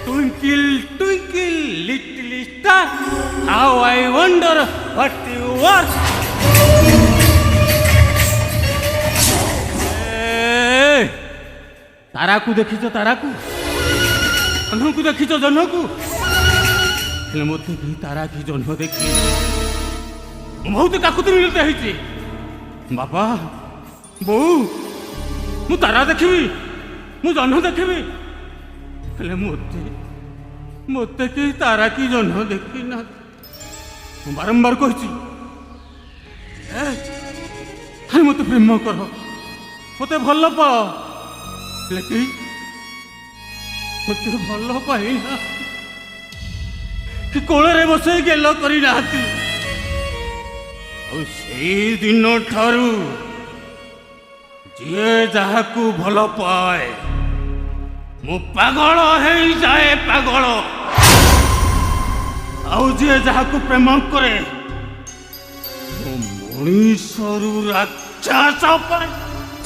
Twinkle, twinkle, little star, how I wonder what you are. ताराकू देखी ताराकू जह्नकू देखी जह्नकू मत तारा की जह्न देखी बहुत काकुति मिलते होती बापा बो मु तारा देखी मु जह्न देखी मत मत कि तारा की जह्न देखी ना बारंबार कही मत प्रेम कर मत भल पा मत भल पाइना कि कोଳରେ बसई गेल करना दिन ठारू जी जहाकू भल पाए मु पागल है जाए पागल आउ जी जहाकू प्रेम करे मनीषरू राक्षस पाए